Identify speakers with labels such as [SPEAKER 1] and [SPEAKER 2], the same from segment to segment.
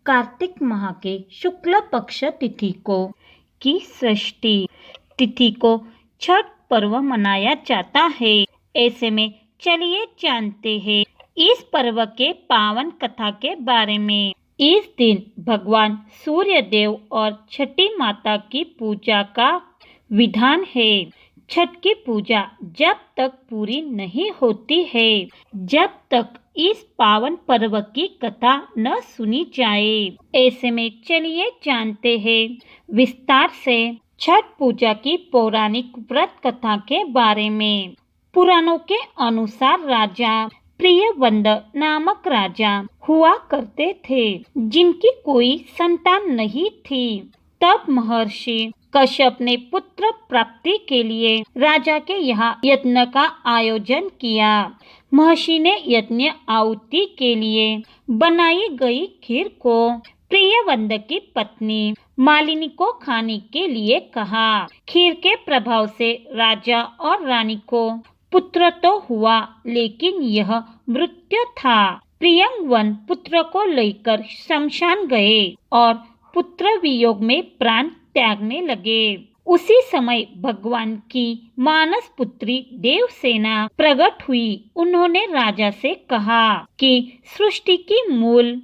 [SPEAKER 1] कार्तिक माह के शुक्ल पक्ष तिथि को की षष्ठी तिथि को छठ पर्व मनाया जाता है। ऐसे में चलिए जानते हैं इस पर्व के पावन कथा के बारे में। इस दिन भगवान सूर्य देव और छठी माता की पूजा का विधान है। छठ की पूजा जब तक पूरी नहीं होती है, जब तक इस पावन पर्व की कथा न सुनी जाए। ऐसे में चलिए जानते हैं विस्तार से छठ पूजा की पौराणिक व्रत कथा के बारे में। पुराणों के अनुसार राजा प्रियवंद नामक राजा हुआ करते थे, जिनकी कोई संतान नहीं थी। तब महर्षि कश्यप ने पुत्र प्राप्ति के लिए राजा के यहाँ यज्ञ का आयोजन किया। महर्षि ने यज्ञ आहुति के लिए बनाई गई खीर को प्रियवंद की पत्नी मालिनी को खाने के लिए कहा। खीर के प्रभाव से राजा और रानी को पुत्र तो हुआ, लेकिन यह मृत्यु था। प्रियंगवन पुत्र को लेकर शमशान गए और पुत्र वियोग में प्राण त्यागने लगे। उसी समय भगवान की मानस पुत्री देवसेना प्रकट हुई। उन्होंने राजा से कहा कि सृष्टि की मूल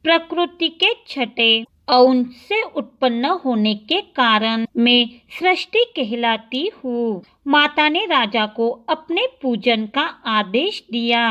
[SPEAKER 1] प्रकृति के छठे अंश से उत्पन्न होने के कारण मैं सृष्टि कहलाती हूँ। माता ने राजा को अपने पूजन का आदेश दिया।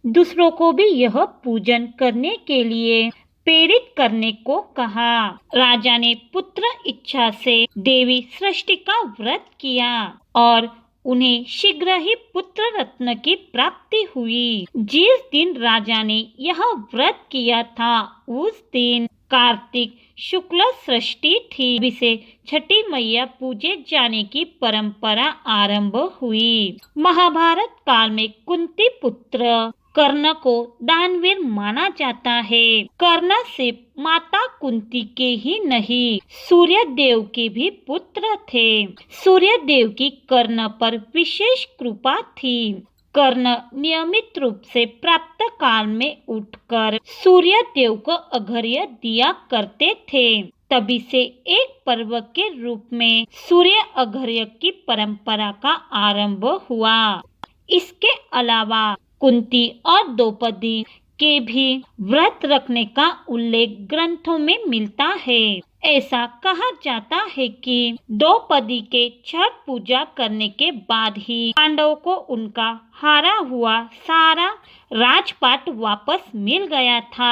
[SPEAKER 1] दूसरों को भी यह पूजन करने के लिए प्रेरित करने को कहा। राजा ने पुत्र इच्छा से देवी सृष्टि का व्रत किया और उन्हें शीघ्र ही पुत्र रत्न की प्राप्ति हुई। जिस दिन राजा ने यह व्रत किया था, उस दिन कार्तिक शुक्ल षष्ठी थी, जिसे छठी मैया पूजे जाने की परंपरा आरंभ हुई। महाभारत काल में कुंती पुत्र कर्ण को दानवीर माना जाता है। कर्ण सिर्फ माता कुंती के ही नहीं, सूर्य देव के भी पुत्र थे। सूर्य देव की कर्ण पर विशेष कृपा थी। कर्ण नियमित रूप से प्राप्त काल में उठकर सूर्य देव को अर्घ्य दिया करते थे। तभी से एक पर्व के रूप में सूर्य अर्घ्य की परंपरा का आरंभ हुआ। इसके अलावा कुंती और द्रौपदी के भी व्रत रखने का उल्लेख ग्रंथों में मिलता है। ऐसा कहा जाता है कि द्रौपदी के छठ पूजा करने के बाद ही पांडवों को उनका हारा हुआ सारा राजपाट वापस मिल गया था।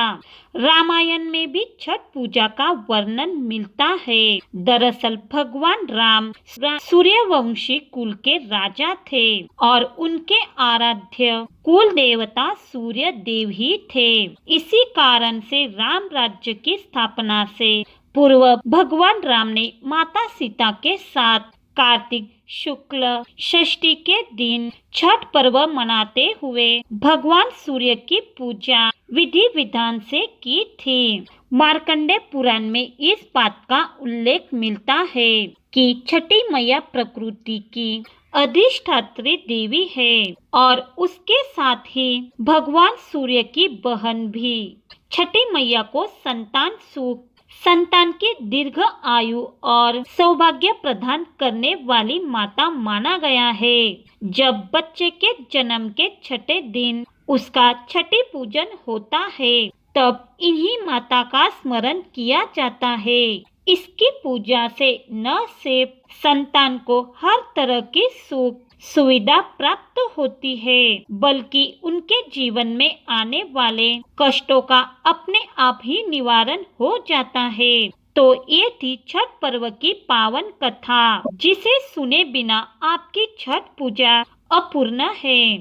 [SPEAKER 1] रामायण में भी छठ पूजा का वर्णन मिलता है। दरअसल भगवान राम सूर्यवंशी कुल के राजा थे और उनके आराध्य कुल देवता सूर्य देव ही थे। इसी कारण से राम राज्य की स्थापना से पूर्व भगवान राम ने माता सीता के साथ कार्तिक शुक्ल षष्ठी के दिन छठ पर्व मनाते हुए भगवान सूर्य की पूजा विधि विधान से की थी। मार्कंडेय पुराण में इस बात का उल्लेख मिलता है कि छठी मैया प्रकृति की अधिष्ठात्री देवी है और उसके साथ ही भगवान सूर्य की बहन भी। छठी मैया को संतान सुख, संतान की दीर्घ आयु और सौभाग्य प्रदान करने वाली माता माना गया है। जब बच्चे के जन्म के छठे दिन उसका छठी पूजन होता है, तब इन्हीं माता का स्मरण किया जाता है। इसकी पूजा से न सिर्फ संतान को हर तरह की सुख सुविधा प्राप्त होती है, बल्कि उनके जीवन में आने वाले कष्टों का अपने आप ही निवारण हो जाता है। तो ये थी छठ पर्व की पावन कथा, जिसे सुने बिना आपकी छठ पूजा अपूर्ण है।